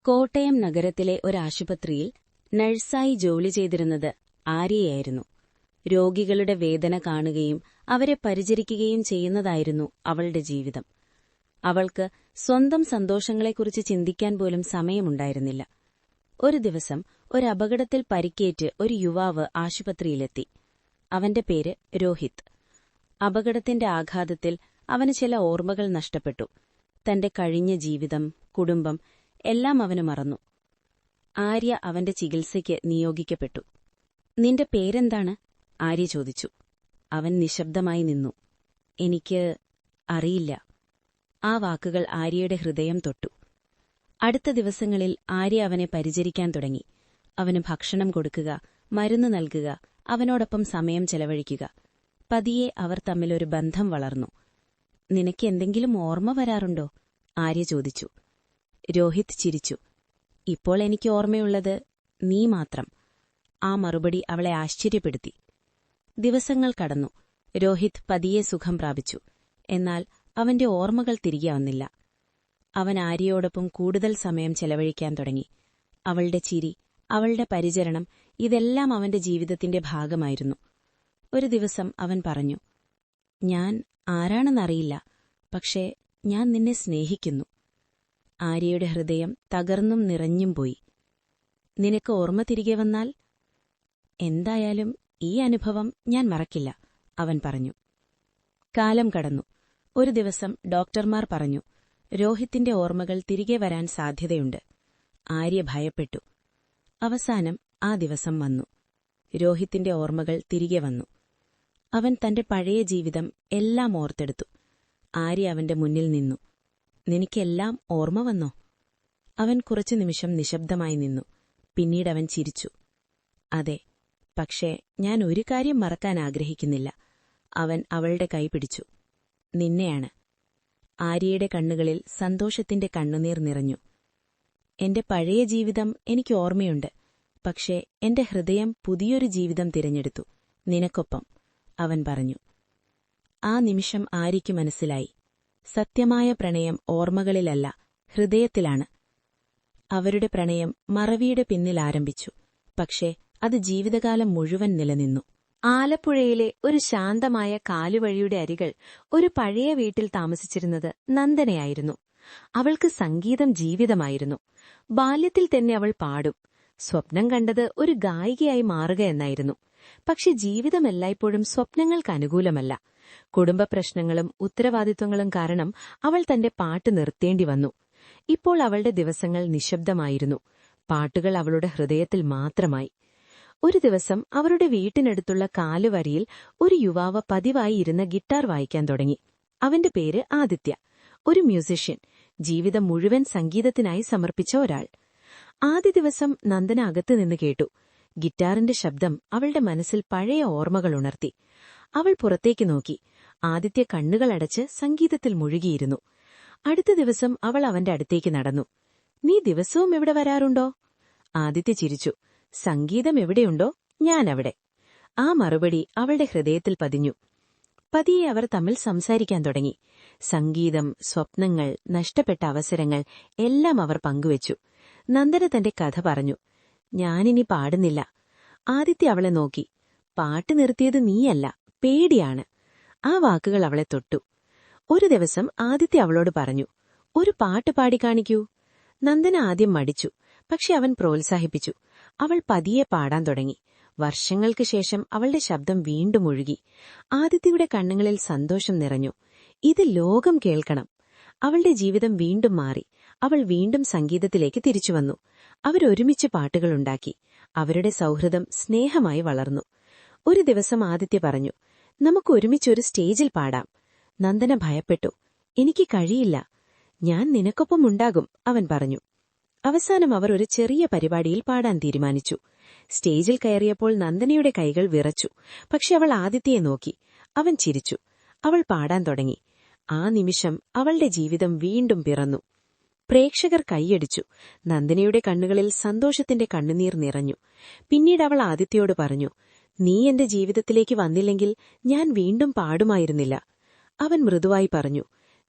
കോട്ടയം നഗരത്തിലെ ഒരാശുപത്രിയിൽ നഴ്സായി ജോലി ചെയ്തിരുന്നത് ആര്യയായിരുന്നു. രോഗികളുടെ വേദന കാണുകയും അവരെ പരിചരിക്കുകയും ചെയ്യുന്നതായിരുന്നു അവളുടെ ജീവിതം. അവൾക്ക് സ്വന്തം സന്തോഷങ്ങളെക്കുറിച്ച് ചിന്തിക്കാൻ പോലും സമയമുണ്ടായിരുന്നില്ല. ഒരു ദിവസം ഒരപകടത്തിൽ പരിക്കേറ്റ് ഒരു യുവാവ് ആശുപത്രിയിലെത്തി. അവന്റെ പേര് രോഹിത്. അപകടത്തിന്റെ ആഘാതത്തിൽ അവന് ചില ഓർമ്മകൾ നഷ്ടപ്പെട്ടു. തന്റെ കഴിഞ്ഞ ജീവിതം, കുടുംബം എല്ലാം അവന് മറന്നു. ആര്യ അവന്റെ ചികിത്സയ്ക്ക് നിയോഗിക്കപ്പെട്ടു. "നിന്റെ പേരെന്താണ്?" ആര്യ ചോദിച്ചു. അവൻ നിശബ്ദമായി നിന്നു. "എനിക്ക് അറിയില്ല." ആ വാക്കുകൾ ആര്യയുടെ ഹൃദയം തൊട്ടു. അടുത്ത ദിവസങ്ങളിൽ ആര്യ അവനെ പരിചരിക്കാൻ തുടങ്ങി. അവന് ഭക്ഷണം കൊടുക്കുക, മരുന്ന് നൽകുക, അവനോടൊപ്പം സമയം ചെലവഴിക്കുക. പതിയെ അവർ തമ്മിലൊരു ബന്ധം വളർന്നു. "നിനക്ക് എന്തെങ്കിലും ഓർമ്മ വരാറുണ്ടോ?" ആര്യ ചോദിച്ചു. രോഹിത് ചിരിച്ചു. "ഇപ്പോൾ എനിക്ക് ഓർമ്മയുള്ളത് നീ മാത്രം." ആ മറുപടി അവളെ ആശ്ചര്യപ്പെടുത്തി. ദിവസങ്ങൾ കടന്നു. രോഹിത് പതിയെ സുഖം പ്രാപിച്ചു. എന്നാൽ അവന്റെ ഓർമ്മകൾ തിരികെ വന്നില്ല. അവൻ ആര്യയോടൊപ്പം കൂടുതൽ സമയം ചെലവഴിക്കാൻ തുടങ്ങി. അവളുടെ ചിരി, അവളുടെ പരിചരണം ഇതെല്ലാം അവന്റെ ജീവിതത്തിന്റെ ഭാഗമായിരുന്നു. ഒരു ദിവസം അവൻ പറഞ്ഞു, "ഞാൻ ആരാണെന്നറിയില്ല, പക്ഷേ ഞാൻ നിന്നെ സ്നേഹിക്കുന്നു." ആര്യയുടെ ഹൃദയം തകർന്നും നിറഞ്ഞും പോയി. "നിനക്ക് ഓർമ്മ തിരികെ വന്നാൽ?" "എന്തായാലും ഈ അനുഭവം ഞാൻ മറക്കില്ല," അവൻ പറഞ്ഞു. കാലം കടന്നു. ഒരു ദിവസം ഡോക്ടർമാർ പറഞ്ഞു, രോഹിത്തിന്റെ ഓർമ്മകൾ തിരികെ വരാൻ സാധ്യതയുണ്ട്. ആര്യ ഭയപ്പെട്ടു. അവസാനം ആ ദിവസം വന്നു. രോഹിത്തിന്റെ ഓർമ്മകൾ തിരികെ വന്നു. അവൻ തന്റെ പഴയ ജീവിതം എല്ലാം ഓർത്തെടുത്തു. ആര്യ അവന്റെ മുന്നിൽ നിന്നു. "നിനക്കെല്ലാം ഓർമ്മ വന്നോ?" അവൻ കുറച്ചു നിമിഷം നിശബ്ദമായി നിന്നു. പിന്നീടവൻ ചിരിച്ചു. "അതെ, പക്ഷേ ഞാൻ ഒരു കാര്യം മറക്കാൻ ആഗ്രഹിക്കുന്നില്ല." അവൻ അവളുടെ കൈ പിടിച്ചു. "നിന്നെയാണ്." ആര്യയുടെ കണ്ണുകളിൽ സന്തോഷത്തിന്റെ കണ്ണുനീർ നിറഞ്ഞു. "എന്റെ പഴയ ജീവിതം എനിക്ക് ഓർമ്മയുണ്ട്, പക്ഷേ എന്റെ ഹൃദയം പുതിയൊരു ജീവിതം തിരഞ്ഞെടുത്തു, നിനക്കൊപ്പം," അവൻ പറഞ്ഞു. ആ നിമിഷം ആര്യയ്ക്ക് മനസ്സിലായി, സത്യമായ പ്രണയം ഓർമ്മകളിലല്ല, ഹൃദയത്തിലാണ്. അവരുടെ പ്രണയം മറവിയുടെ പിന്നിൽ ആരംഭിച്ചു, പക്ഷേ അത് ജീവിതകാലം മുഴുവൻ നിലനിന്നു. ആലപ്പുഴയിലെ ഒരു ശാന്തമായ കാലുവഴിയുടെ അരികൾ ഒരു പഴയ വീട്ടിൽ താമസിച്ചിരുന്നത് നന്ദനയായിരുന്നു. അവൾക്ക് സംഗീതം ജീവിതമായിരുന്നു. ബാല്യത്തിൽ തന്നെ അവൾ പാടും. സ്വപ്നം കണ്ടത് ഒരു ഗായികയായി മാറുക എന്നായിരുന്നു. പക്ഷെ ജീവിതം എല്ലായ്പ്പോഴും സ്വപ്നങ്ങൾക്ക് അനുകൂലമല്ല. കുടുംബ പ്രശ്നങ്ങളും ഉത്തരവാദിത്വങ്ങളും കാരണം അവൾ തന്റെ പാട്ട് നിർത്തേണ്ടി വന്നു. ഇപ്പോൾ അവളുടെ ദിവസങ്ങൾ നിശബ്ദമായിരുന്നു. പാട്ടുകൾ അവളുടെ ഹൃദയത്തിൽ മാത്രമായി. ഒരു ദിവസം അവരുടെ വീട്ടിനടുത്തുള്ള കാലുവരിയിൽ ഒരു യുവാവ് പതിവായി ഇരുന്ന് ഗിറ്റാർ വായിക്കാൻ തുടങ്ങി. അവന്റെ പേര് ആദിത്യ, ഒരു മ്യൂസിഷ്യൻ, ജീവിതം മുഴുവൻ സംഗീതത്തിനായി സമർപ്പിച്ച ഒരാൾ. ആദ്യ ദിവസം നന്ദന അകത്തുനിന്ന് കേട്ടു. ഗിറ്റാറിന്റെ ശബ്ദം അവളുടെ മനസ്സിൽ പഴയ ഓർമ്മകൾ ഉണർത്തി. അവൾ പുറത്തേക്ക് നോക്കി. ആദിത്യ കണ്ണുകളടച്ച് സംഗീതത്തിൽ മുഴുകിയിരുന്നു. അടുത്ത ദിവസം അവൾ അവന്റെ അടുത്തേക്ക് നടന്നു. "നീ ദിവസവും ഇവിടെ വരാറുണ്ടോ?" ആദിത്യ ചിരിച്ചു. "സംഗീതം എവിടെയുണ്ടോ ഞാനവിടെ." ആ മറുപടി അവളുടെ ഹൃദയത്തിൽ പതിഞ്ഞു. പതിയെ അവർ തമ്മിൽ സംസാരിക്കാൻ തുടങ്ങി. സംഗീതം, സ്വപ്നങ്ങൾ, നഷ്ടപ്പെട്ട അവസരങ്ങൾ എല്ലാം അവർ പങ്കുവച്ചു. നന്ദന തന്റെ കഥ പറഞ്ഞു. "ഞാനിനി പാടുന്നില്ല." ആദിത്യ അവളെ നോക്കി. "പാട്ട് നിർത്തിയത് നീയല്ല, പേടിയാണ്." ആ വാക്കുകൾ അവളെ തൊട്ടു. ഒരു ദിവസം ആദിത്യ അവളോട് പറഞ്ഞു, "ഒരു പാട്ട് പാടിക്കാണിക്കൂ." നന്ദന ആദ്യം മടിച്ചു, പക്ഷെ അവൻ പ്രോത്സാഹിപ്പിച്ചു. അവൾ പതിയെ പാടാൻ തുടങ്ങി. വർഷങ്ങൾക്ക് ശേഷം അവളുടെ ശബ്ദം വീണ്ടും ഒഴുകി. ആദിത്യയുടെ കണ്ണുകളിൽ സന്തോഷം നിറഞ്ഞു. "ഇത് ലോകം കേൾക്കണം." അവളുടെ ജീവിതം വീണ്ടും മാറി. അവൾ വീണ്ടും സംഗീതത്തിലേക്ക് തിരിച്ചുവന്നു. അവരൊരുമിച്ച് പാട്ടുകളുണ്ടാക്കി. അവരുടെ സൗഹൃദം സ്നേഹമായി വളർന്നു. ഒരു ദിവസം ആദിത്യ പറഞ്ഞു, "നമുക്ക് ഒരുമിച്ചൊരു സ്റ്റേജിൽ പാടാം." നന്ദന ഭയപ്പെട്ടു. "എനിക്ക് കഴിയില്ല." "ഞാൻ നിനക്കൊപ്പം ഉണ്ടാകും," അവൻ പറഞ്ഞു. അവസാനം അവർ ഒരു ചെറിയ പരിപാടിയിൽ പാടാൻ തീരുമാനിച്ചു. സ്റ്റേജിൽ കയറിയപ്പോൾ നന്ദനയുടെ കൈകൾ വിറച്ചു. പക്ഷെ അവൾ ആദിത്യയെ നോക്കി. അവൻ ചിരിച്ചു. അവൾ പാടാൻ തുടങ്ങി. ആ നിമിഷം അവളുടെ ജീവിതം വീണ്ടും പിറന്നു. പ്രേക്ഷകർ കൈയടിച്ചു. നന്ദനയുടെ കണ്ണുകളിൽ സന്തോഷത്തിന്റെ കണ്ണുനീർ നിറഞ്ഞു. പിന്നീട് അവൾ ആദിത്യയോട് പറഞ്ഞു, "നീ എന്റെ ജീവിതത്തിലേക്ക് വന്നില്ലെങ്കിൽ ഞാൻ വീണ്ടും പാടുമായിരുന്നില്ല." അവൻ മൃദുവായി പറഞ്ഞു,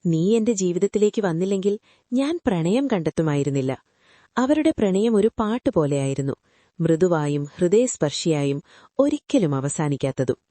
"നീ എന്റെ ജീവിതത്തിലേക്ക് വന്നില്ലെങ്കിൽ ഞാൻ പ്രണയം കണ്ടെത്തുമായിരുന്നില്ല." അവരുടെ പ്രണയം ഒരു പാട്ടുപോലെയായിരുന്നു, മൃദുവായും ഹൃദയസ്പർശിയായും, ഒരിക്കലും അവസാനിക്കാത്തതും.